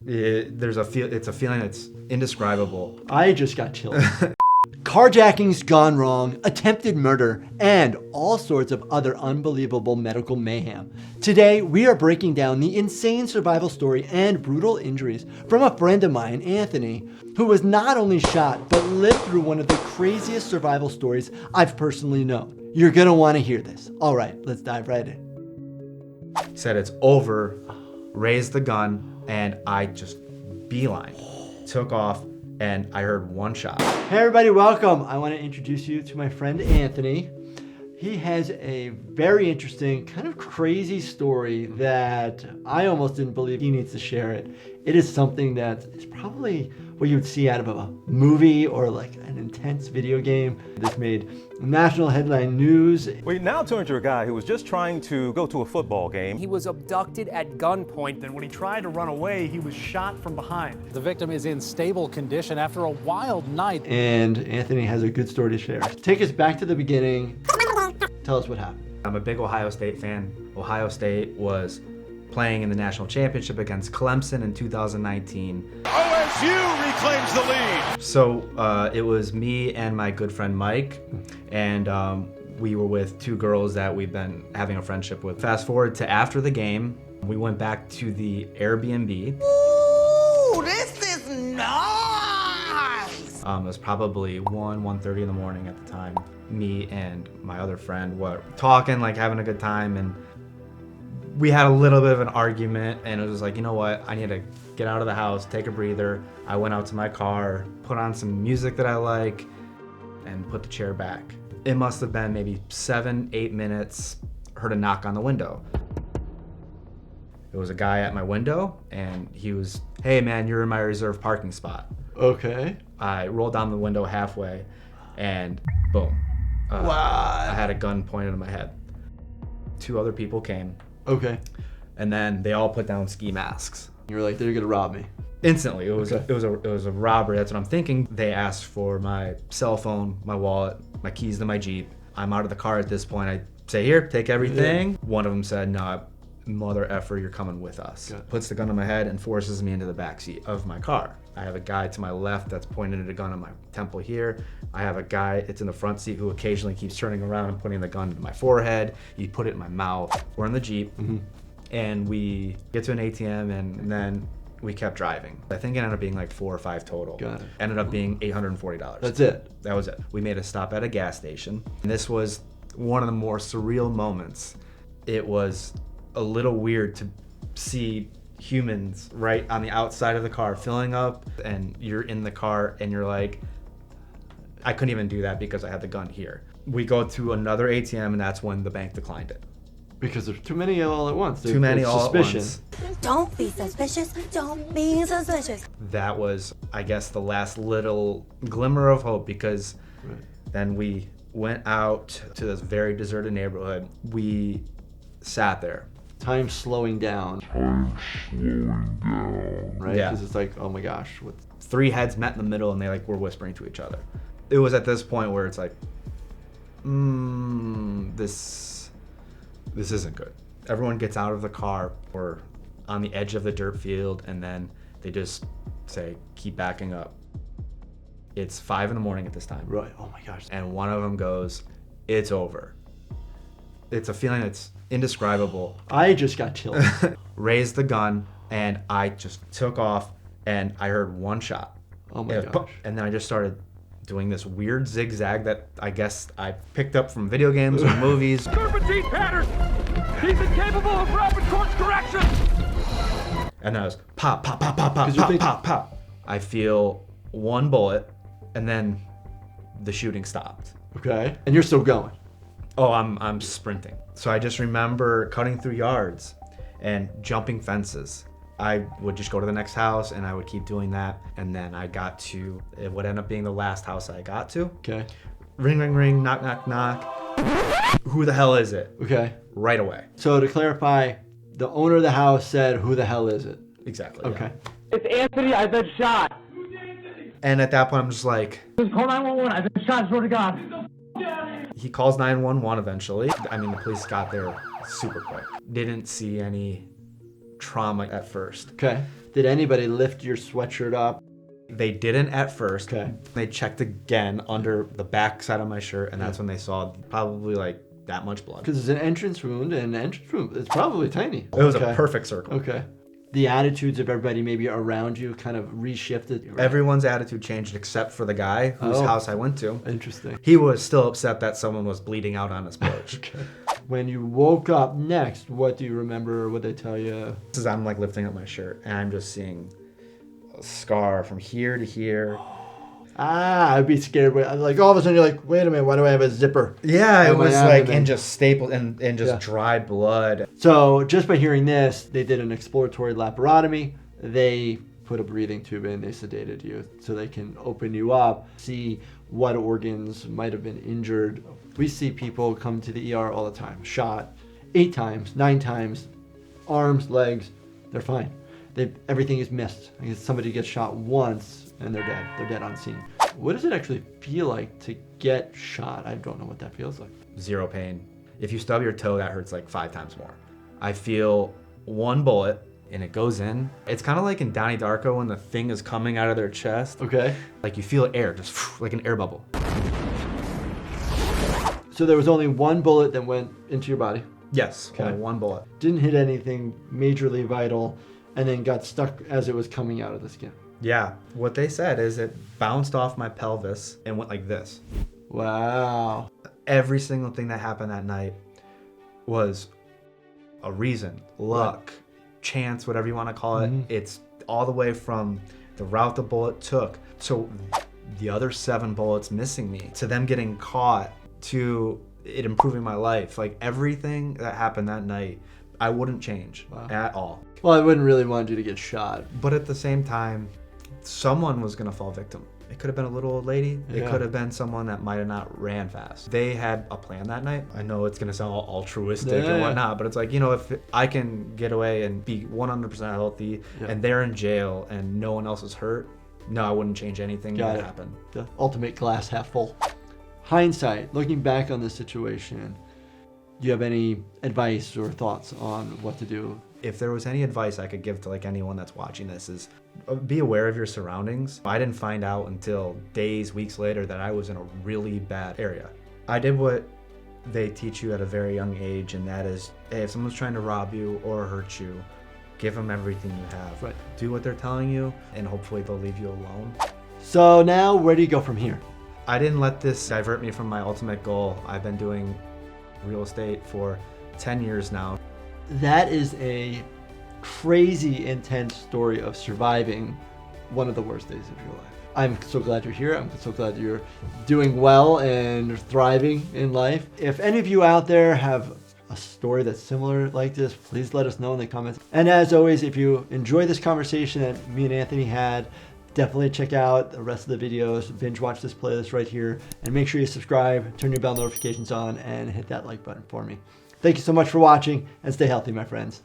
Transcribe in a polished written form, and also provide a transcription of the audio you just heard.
It's a feeling that's indescribable. I just got chilled. Carjackings gone wrong, attempted murder, and all sorts of other unbelievable medical mayhem. Today, we are breaking down the insane survival story and brutal injuries from a friend of mine, Anthony, who was not only shot, but lived through one of the craziest survival stories I've personally known. You're gonna wanna hear this. All right, let's dive right in. Said it's over, raised the gun, and I just beeline, took off, and I heard one shot. Hey everybody, welcome. I want to introduce you to my friend Anthony. He has a very interesting, kind of crazy story that I almost didn't believe he needs to share it. It is something that is probably what you would see out of a movie or like an intense video game. This made national headline news. We now turn to a guy who was just trying to go to a football game. He was abducted at gunpoint. Then when he tried to run away, he was shot from behind. The victim is in stable condition after a wild night. And Anthony has a good story to share. Take us back to the beginning. Tell us what happened. I'm a big Ohio State fan. Ohio State was playing in the national championship against Clemson in 2019. OSU reclaims the lead. So it was me and my good friend Mike, and we were with two girls that we've been having a friendship with. Fast forward to after the game, we went back to the Airbnb. Ooh, this is nice. It was probably 1:30 in the morning at the time. Me and my other friend were talking, like having a good time, and we had a little bit of an argument, and it was like, you know what, I need to get out of the house, take a breather. I went out to my car, put on some music that I like, and put the chair back. It must have been maybe 7-8 minutes, heard a knock on the window. It was a guy at my window, and he was, hey man, you're in my reserved parking spot. Okay. I rolled down the window halfway, and boom. Wow. I had a gun pointed at my head. Two other people came. Okay. And then they all put down ski masks. You were like, they're gonna rob me. Instantly, it was Okay. it was a robbery. That's what I'm thinking. They asked for my cell phone, my wallet, my keys to my Jeep. I'm out of the car at this point. I say, here, take everything. Yeah. One of them said, no, mother effer, you're coming with us. Good. Puts the gun on my head and forces me into the backseat of my car. I have a guy to my left that's pointing at a gun on my temple here. I have a guy that's in the front seat who occasionally keeps turning around and putting the gun to my forehead. He put it in my mouth. We're in the Jeep, and we get to an ATM, and then we kept driving. I think it ended up being like 4 or 5 total. Got it. Ended up being $840. That's it. That was it. We made a stop at a gas station. And this was one of the more surreal moments. It was a little weird to see humans right on the outside of the car filling up, and you're in the car and you're like, I couldn't even do that because I had the gun here. We go to another ATM, and that's when the bank declined it. Because there's too many all at once. Too many all suspicion. at once. Don't be suspicious. Don't be suspicious. That was, I guess, the last little glimmer of hope, because then we went out to this very deserted neighborhood. We sat there. Time slowing down. Right? Yeah. Because it's like, oh my gosh. What? 3 heads met in the middle, and they like were whispering to each other. It was at this point where it's like, this isn't good. Everyone gets out of the car. We're on the edge of the dirt field, and then they just say, keep backing up. It's 5 in the morning at this time. Right. Oh my gosh. And one of them goes, it's over. It's a feeling that's indescribable. I just got chilled. Raised the gun, and I just took off, and I heard one shot. Oh my gosh. And then I just started doing this weird zigzag that I guess I picked up from video games or movies. Serpentine pattern! He's incapable of rapid course correction! And I was pop, pop, pop, pop, pop, pop, pop, pop. I feel one bullet, and then the shooting stopped. Okay. And you're still going. Oh, I'm sprinting. So I just remember cutting through yards and jumping fences. I would just go to the next house, and I would keep doing that. And then I got to, it would end up being the last house I got to. Okay. Ring, ring, ring, knock, knock, knock. Who the hell is it? Okay. Right away. So to clarify, the owner of the house said, who the hell is it? Exactly. Okay. Yeah. It's Anthony, I've been shot. And at that point, I'm just like, Just call 911, I've been shot, swear to God. he calls 911 eventually. I mean, the police got there super quick. Didn't see any trauma at first. Okay. Did anybody lift your sweatshirt up? They didn't at first. Okay. They checked again under the back side of my shirt, and that's when they saw probably like that much blood. Because it's an entrance wound, and an entrance wound, it's probably tiny. It was Okay. a perfect circle. Okay. The attitudes of everybody maybe around you kind of reshifted. Everyone's attitude changed except for the guy whose Oh. house I went to. Interesting. He was still upset that someone was bleeding out on his porch. Okay. When you woke up next, what do you remember? What they tell you? This is I'm like lifting up my shirt, and I'm just seeing a scar from here to here. I'd be scared. Like all of a sudden, you're like, wait a minute, why do I have a zipper? Yeah, it on my was like abdomen? and just stapled and just Yeah. dry blood. So just by hearing this, they did an exploratory laparotomy. They put a breathing tube in. They sedated you so they can open you up, see what organs might have been injured. We see people come to the ER all the time, shot 8 times, 9 times, arms, legs, they're fine. Everything is missed. I guess somebody gets shot once and they're dead. They're dead on scene. What does it actually feel like to get shot? I don't know what that feels like. Zero pain. If you stub your toe, that hurts like 5 times more. I feel one bullet and it goes in. It's kind of like in Donnie Darko when the thing is coming out of their chest. Okay. Like you feel air, just like an air bubble. So there was only one bullet that went into your body. Yes, Okay. only one bullet. Didn't hit anything majorly vital and then got stuck as it was coming out of the skin. Yeah, what they said is it bounced off my pelvis and went like this. Wow. Every single thing that happened that night was a reason, luck, chance, whatever you want to call it. It's all the way from the route the bullet took, so the other 7 bullets missing me, to them getting caught, to it improving my life. Like everything that happened that night, I wouldn't change at all. Well, I wouldn't really want you to get shot. But at the same time, someone was going to fall victim. It could have been a little old lady. Yeah. It could have been someone that might have not ran fast. They had a plan that night. I know it's going to sound all altruistic Yeah. and whatnot, but it's like, you know, if I can get away and be 100% healthy and they're in jail and no one else is hurt, no, I wouldn't change anything that happened. The ultimate glass half full. Hindsight, looking back on this situation, do you have any advice or thoughts on what to do? If there was any advice I could give to like anyone that's watching this is be aware of your surroundings. I didn't find out until days, weeks later that I was in a really bad area. I did what they teach you at a very young age, and that is, hey, if someone's trying to rob you or hurt you, give them everything you have. Right. Do what they're telling you, and hopefully they'll leave you alone. So now, where do you go from here? I didn't let this divert me from my ultimate goal. I've been doing real estate for 10 years now. That is a crazy intense story of surviving one of the worst days of your life. I'm so glad you're here. I'm so glad you're doing well and thriving in life. If any of you out there have a story that's similar like this, please let us know in the comments. And as always, if you enjoy this conversation that me and Anthony had, definitely check out the rest of the videos, binge watch this playlist right here, and make sure you subscribe, turn your bell notifications on, and hit that like button for me. Thank you so much for watching, and stay healthy, my friends.